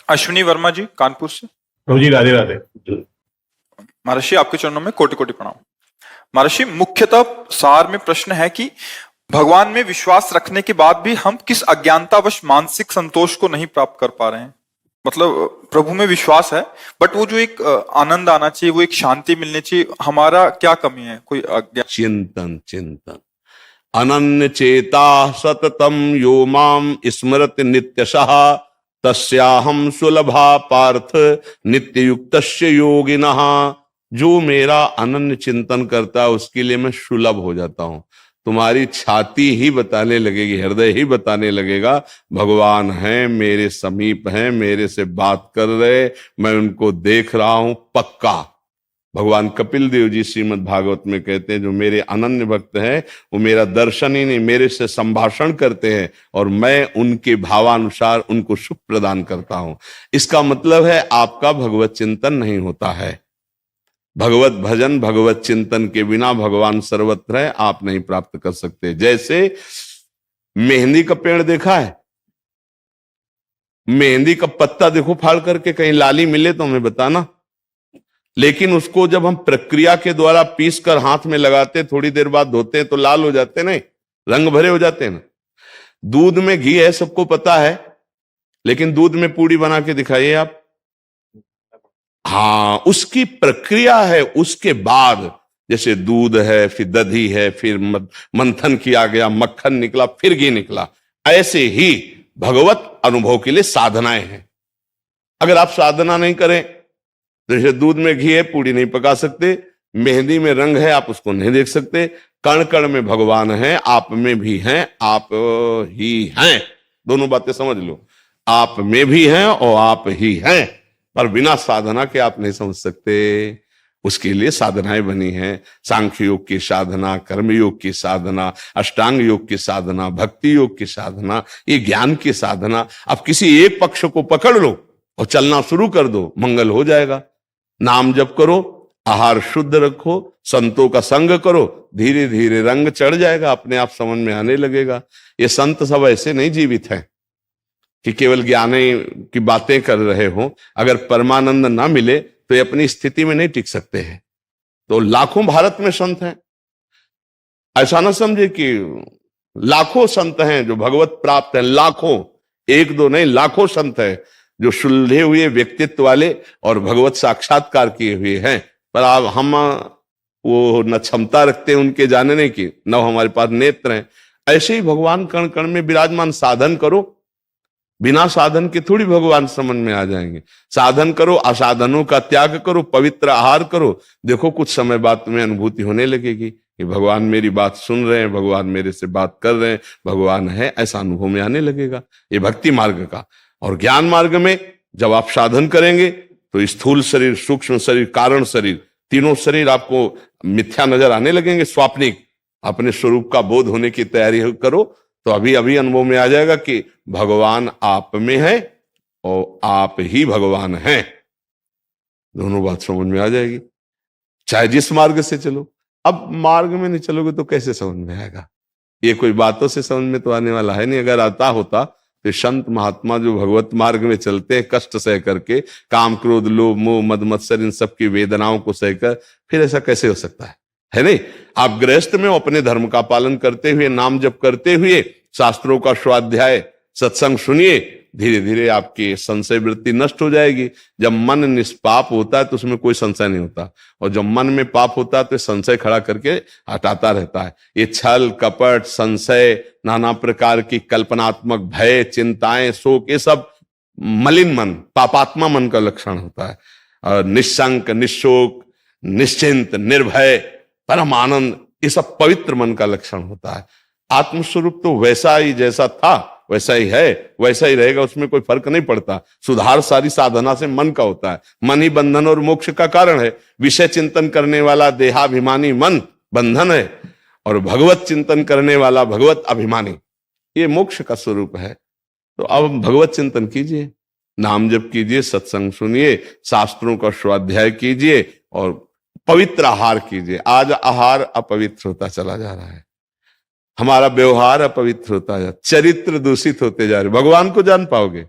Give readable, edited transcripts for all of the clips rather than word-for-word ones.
अश्विनी वर्मा जी कानपुर से। प्रभु जी राधे राधे। महर्षि आपके चरणों में कोटि कोटि प्रणाम। महर्षि मुख्यतः सार में प्रश्न है कि भगवान में विश्वास रखने के बाद भी हम किस अज्ञानतावश मानसिक संतोष को नहीं प्राप्त कर पा रहे हैं। मतलब प्रभु में विश्वास है बट वो जो एक आनंद आना चाहिए, वो एक शांति मिलनी चाहिए, हमारा क्या कमी है? कोई अज्ञान? चिंतन चिंतन अनन्य चेता सततम यो माम स्मरति नित्यशः तस्याहम सुलभा पार्थ नित्य युक्तस्य योगिनः। जो मेरा अनन्य चिंतन करता है उसके लिए मैं सुलभ हो जाता हूं। तुम्हारी छाती ही बताने लगेगी, हृदय ही बताने लगेगा भगवान है, मेरे समीप हैं, मेरे से बात कर रहे, मैं उनको देख रहा हूं पक्का। भगवान कपिल देव जी श्रीमद् भागवत में कहते हैं जो मेरे अनन्य भक्त हैं वो मेरा दर्शन ही नहीं, मेरे से संभाषण करते हैं और मैं उनके भावानुसार उनको सुख प्रदान करता हूं। इसका मतलब है आपका भगवत चिंतन नहीं होता है। भगवत भजन भगवत चिंतन के बिना भगवान सर्वत्र है, आप नहीं प्राप्त कर सकते। जैसे मेहंदी का पेड़ देखा है, मेहंदी का पत्ता देखो फाड़ करके, कहीं लाली मिले तो हमें बताना। लेकिन उसको जब हम प्रक्रिया के द्वारा पीस कर हाथ में लगाते, थोड़ी देर बाद धोते हैं तो लाल हो जाते, नहीं रंग भरे हो जाते हैं ना। दूध में घी है, सबको पता है, लेकिन दूध में पूड़ी बना के दिखाइए आप। हाँ, उसकी प्रक्रिया है। उसके बाद जैसे दूध है, फिर दही है, फिर मंथन किया गया, मक्खन निकला, फिर घी निकला। ऐसे ही भगवत अनुभव के लिए साधनाएं हैं। अगर आप साधना नहीं करें, जैसे दूध में घी है, पूड़ी नहीं पका सकते, मेहंदी में रंग है, आप उसको नहीं देख सकते। कण कण में भगवान है, आप में भी हैं, आप ही हैं। दोनों बातें समझ लो, आप में भी हैं और आप ही हैं। पर बिना साधना के आप नहीं समझ सकते। उसके लिए साधनाएं बनी हैं। सांख्य योग की साधना, कर्म योग की साधना, अष्टांग योग की साधना, भक्ति योग की साधना, ये ज्ञान की साधना। अब किसी एक पक्ष को पकड़ लो और चलना शुरू कर दो, मंगल हो जाएगा। नाम जप करो, आहार शुद्ध रखो, संतों का संग करो, धीरे धीरे रंग चढ़ जाएगा, अपने आप समझ में आने लगेगा। ये संत सब ऐसे नहीं जीवित हैं कि केवल ज्ञान की बातें कर रहे हो। अगर परमानंद ना मिले तो ये अपनी स्थिति में नहीं टिक सकते हैं। तो लाखों भारत में संत हैं, ऐसा ना समझे कि लाखों संत हैं जो भगवत प्राप्त हैं। लाखों, एक दो नहीं, लाखों संत हैं जो सुलझे हुए व्यक्तित्व वाले और भगवत साक्षात्कार किए हुए हैं। पर आप हम वो न क्षमता रखते हैं उनके जानने की, न हमारे पास नेत्र हैं। ऐसे ही भगवान कण कण में विराजमान। साधन करो, बिना साधन के थोड़ी भगवान समझ में आ जाएंगे। साधन करो, असाधनों का त्याग करो, पवित्र आहार करो, देखो कुछ समय बाद तुम्हें अनुभूति होने लगेगी कि भगवान मेरी बात सुन रहे हैं, भगवान मेरे से बात कर रहे हैं, भगवान है, ऐसा अनुभव में आने लगेगा। ये भक्ति मार्ग का। और ज्ञान मार्ग में जब आप साधन करेंगे तो स्थूल शरीर, सूक्ष्म शरीर, कारण शरीर, तीनों शरीर आपको मिथ्या नजर आने लगेंगे, स्वाप्निक। अपने स्वरूप का बोध होने की तैयारी करो तो अभी अभी अनुभव में आ जाएगा कि भगवान आप में है और आप ही भगवान हैं। दोनों बात समझ में आ जाएगी, चाहे जिस मार्ग से चलो। अब मार्ग में नहीं चलोगे तो कैसे समझ में आएगा? ये कोई बातों से समझ में तो आने वाला है नहीं। अगर आता होता तो संत महात्मा जो भगवत मार्ग में चलते हैं, कष्ट सह करके, काम क्रोध लोभ मोह मद मत्सर इन सब की वेदनाओं को सहकर, फिर ऐसा कैसे हो सकता है नहीं? आप गृहस्थ में अपने धर्म का पालन करते हुए, नाम जप करते हुए, शास्त्रों का स्वाध्याय सत्संग सुनिए, धीरे धीरे आपकी संशय वृत्ति नष्ट हो जाएगी। जब मन निष्पाप होता है तो उसमें कोई संशय नहीं होता, और जब मन में पाप होता है तो संशय खड़ा करके हटाता रहता है। ये छल कपट, संशय, नाना प्रकार की कल्पनात्मक भय, चिंताएं, शोक, ये सब मलिन मन, पापात्मा मन का लक्षण होता है। और निशंक, निशोक, निश्चिंत, निर्भय, परम आनंद, ये सब पवित्र मन का लक्षण होता है। आत्मस्वरूप तो वैसा ही जैसा था वैसा ही है, वैसा ही रहेगा, उसमें कोई फर्क नहीं पड़ता। सुधार सारी साधना से मन का होता है। मन ही बंधन और मोक्ष का कारण है। विषय चिंतन करने वाला देहाभिमानी मन बंधन है, और भगवत चिंतन करने वाला भगवत अभिमानी ये मोक्ष का स्वरूप है। तो अब भगवत चिंतन कीजिए, नाम जप कीजिए, सत्संग सुनिए, शास्त्रों का स्वाध्याय कीजिए और पवित्र आहार कीजिए। आज आहार अपवित्र होता चला जा रहा है, हमारा व्यवहार अपवित्र होता है, चरित्र दूषित होते जा रहे। भगवान को जान पाओगे?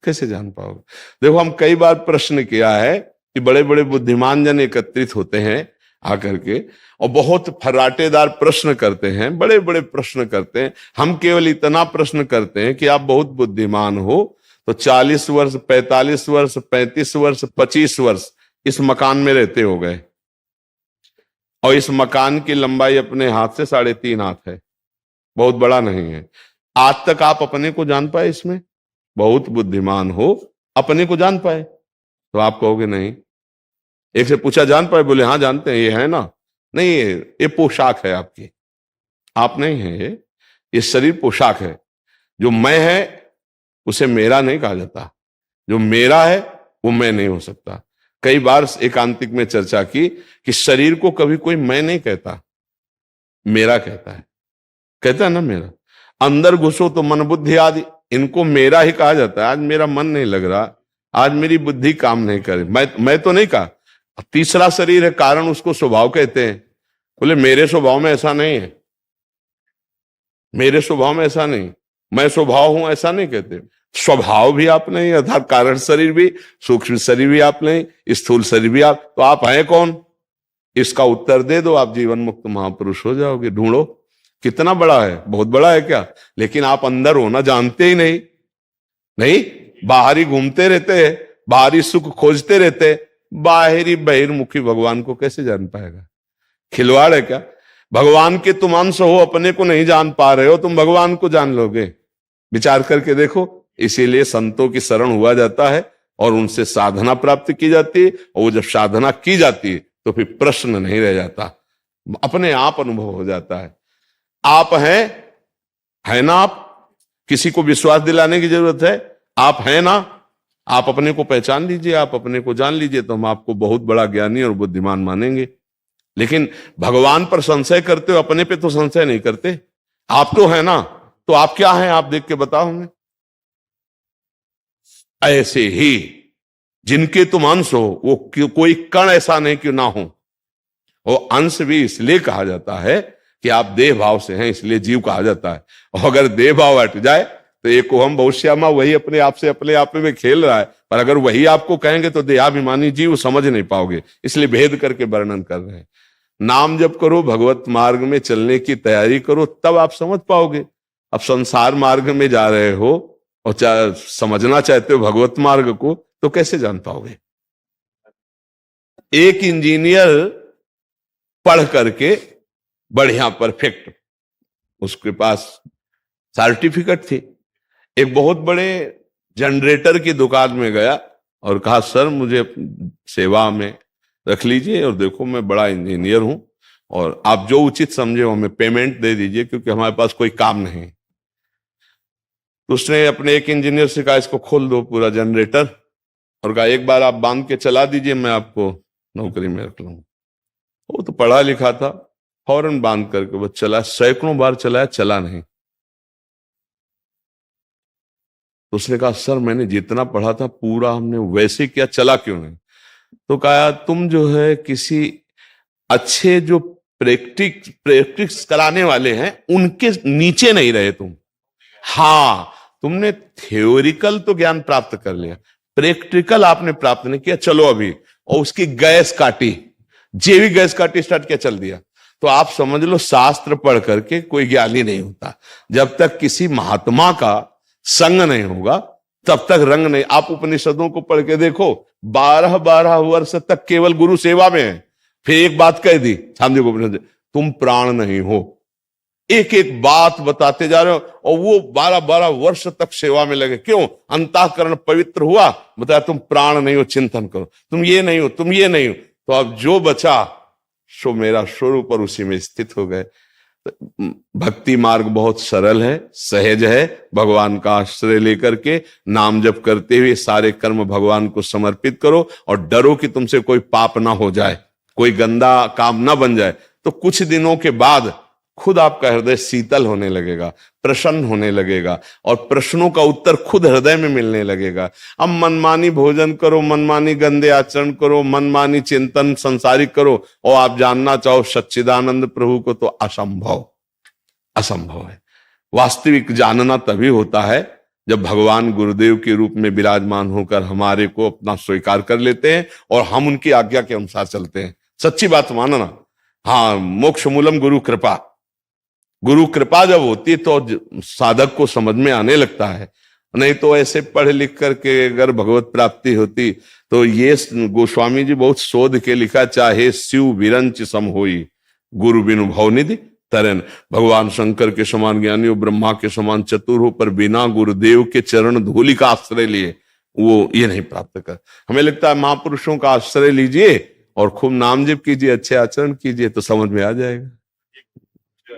कैसे जान पाओगे? देखो, हम कई बार प्रश्न किया है कि बड़े बड़े बुद्धिमान जन एकत्रित होते हैं आकर के और बहुत फर्राटेदार प्रश्न करते हैं, बड़े बड़े प्रश्न करते हैं। हम केवल इतना प्रश्न करते हैं कि आप बहुत बुद्धिमान हो तो 40 वर्ष, 45 वर्ष, 35 वर्ष, 25 वर्ष इस मकान में रहते हो गए, और इस मकान की लंबाई अपने हाथ से 3.5 हाथ है, बहुत बड़ा नहीं है। आज तक आप अपने को जान पाए? इसमें बहुत बुद्धिमान हो, अपने को जान पाए? तो आप कहोगे नहीं। एक से पूछा, जान पाए? बोले हाँ जानते हैं, ये है ना। नहीं, ये पोशाक है आपकी, आप नहीं है। ये शरीर पोशाक है। जो मैं है उसे मेरा नहीं कहा जाता, जो मेरा है वो मैं नहीं हो सकता। कई बार एकांतिक में चर्चा की कि शरीर को कभी कोई मैं नहीं कहता, मेरा कहता है। कहता है ना मेरा। अंदर घुसो तो मन बुद्धि आदि, इनको मेरा ही कहा जाता है। आज मेरा मन नहीं लग रहा, आज मेरी बुद्धि काम नहीं करे, मैं तो नहीं कहा। तीसरा शरीर है, कारण उसको स्वभाव कहते हैं। बोले मेरे स्वभाव में ऐसा नहीं है, मेरे स्वभाव में ऐसा नहीं, मैं स्वभाव हूं ऐसा नहीं कहते। स्वभाव भी आप नहीं, अर्थात कारण शरीर भी, सूक्ष्म शरीर भी आप नहीं, स्थूल शरीर भी आप, तो आप हैं कौन? इसका उत्तर दे दो, आप जीवन मुक्त महापुरुष हो जाओगे। ढूंढो कितना बड़ा है, बहुत बड़ा है क्या? लेकिन आप अंदर होना जानते ही नहीं। नहीं, बाहरी घूमते रहते हैं, बाहरी सुख खोजते रहते, बाहरी बहिर्मुखी भगवान को कैसे जान पाएगा? खिलवाड़ है क्या? भगवान के तुम अंश हो, अपने को नहीं जान पा रहे हो, तुम भगवान को जान लोगे? विचार करके देखो। इसीलिए संतों की शरण हुआ जाता है और उनसे साधना प्राप्त की जाती है, और वो जब साधना की जाती है तो फिर प्रश्न नहीं रह जाता, अपने आप अनुभव हो जाता है। आप हैं, है ना? आप किसी को विश्वास दिलाने की जरूरत है? आप हैं ना? आप अपने को पहचान लीजिए, आप अपने को जान लीजिए, तो हम आपको बहुत बड़ा ज्ञानी और बुद्धिमान मानेंगे। लेकिन भगवान पर संशय करते हो, अपने पे तो संशय नहीं करते। आप तो है ना, तो आप क्या हैं? आप देख के बताओ हमें। ऐसे ही जिनके तुम अंश हो, वो कोई कण ऐसा नहीं कि ना हो। वो अंश भी इसलिए कहा जाता है कि आप देह भाव से हैं, इसलिए जीव कहा जाता है। और अगर देह भाव हट जाए तो एक हम बहुत श्यामा, वही अपने आप से अपने आप में खेल रहा है, पर अगर वही आपको कहेंगे तो देहाभिमानी जीव समझ नहीं पाओगे। इसलिए भेद करके वर्णन कर रहे हैं। नाम जप करो, भगवत मार्ग में चलने की तैयारी करो, तब आप समझ पाओगे। अब संसार मार्ग में जा रहे हो और समझना चाहते हो भगवत मार्ग को, तो कैसे जान पाओगे? एक इंजीनियर पढ़ करके बढ़िया परफेक्ट, उसके पास सर्टिफिकेट थी, एक बहुत बड़े जनरेटर की दुकान में गया और कहा, सर मुझे सेवा में रख लीजिए, और देखो मैं बड़ा इंजीनियर हूं, और आप जो उचित समझे हमें पेमेंट दे दीजिए, क्योंकि हमारे पास कोई काम नहीं। तो उसने अपने एक इंजीनियर से कहा, इसको खोल दो पूरा जनरेटर, और कहा एक बार आप बांध के चला दीजिए, मैं आपको नौकरी में रख लूंगा। वो तो पढ़ा लिखा था, फौरन बांध करके वो चला। सैकड़ों बार चलाया, चला नहीं। तो उसने कहा, सर मैंने जितना पढ़ा था पूरा हमने वैसे किया, चला क्यों नहीं? तो कहा, तुम जो है किसी अच्छे जो प्रैक्टिस कराने वाले हैं उनके नीचे नहीं रहे तुम। हाँ, तुमने थ्योरिकल तो ज्ञान प्राप्त कर लिया, प्रैक्टिकल आपने प्राप्त नहीं किया। चलो अभी, और उसकी गैस काटी, जेवी गैस काटी, स्टार्ट किया, चल दिया। तो आप समझ लो, शास्त्र पढ़ करके कोई ज्ञानी नहीं होता। जब तक किसी महात्मा का संग नहीं होगा तब तक रंग नहीं। आप उपनिषदों को पढ़ के देखो, 12-12 वर्ष तक केवल गुरु सेवा में है। फिर एक बात कह दी छांदोग्य उपनिषद, तुम प्राण नहीं हो। एक एक बात बताते जा रहे हो, और वो 12-12 वर्ष तक सेवा में लगे। क्यों? अंतःकरण पवित्र हुआ, बताया तुम प्राण नहीं हो, चिंतन करो, तुम ये नहीं हो, तुम ये नहीं हो। तो अब जो बचा सो मेरा स्वरूप, और उसी में स्थित हो गए। भक्ति मार्ग बहुत सरल है, सहज है। भगवान का आश्रय लेकर के नाम जप करते हुए सारे कर्म भगवान को समर्पित करो, और डरो कि तुमसे कोई पाप ना हो जाए, कोई गंदा काम ना बन जाए। तो कुछ दिनों के बाद खुद आपका हृदय शीतल होने लगेगा, प्रसन्न होने लगेगा, और प्रश्नों का उत्तर खुद हृदय में मिलने लगेगा। अब मनमानी भोजन करो, मनमानी गंदे आचरण करो, मनमानी चिंतन संसारिक करो, और आप जानना चाहो सच्चिदानंद प्रभु को, तो असंभव, असंभव है। वास्तविक जानना तभी होता है जब भगवान गुरुदेव के रूप में विराजमान होकर हमारे को अपना स्वीकार कर लेते हैं और हम उनकी आज्ञा के अनुसार चलते हैं। सच्ची बात मानना। हाँ, मोक्ष मूलम गुरु कृपा। गुरु कृपा जब होती है तो साधक को समझ में आने लगता है। नहीं तो ऐसे पढ़ लिख करके अगर भगवत प्राप्ति होती तो ये गोस्वामी जी बहुत शोध के लिखा, चाहे शिव विरंच सम होई गुरु बिनु भवनिधि तरन। भगवान शंकर के समान ज्ञानी हो, ब्रह्मा के समान चतुर हो, पर बिना गुरुदेव के चरण धूलि का आश्रय लिए वो ये नहीं प्राप्त कर। हमें लगता है महापुरुषों का आश्रय लीजिए और खूब नाम जप कीजिए, अच्छे आचरण कीजिए तो समझ में आ जाएगा।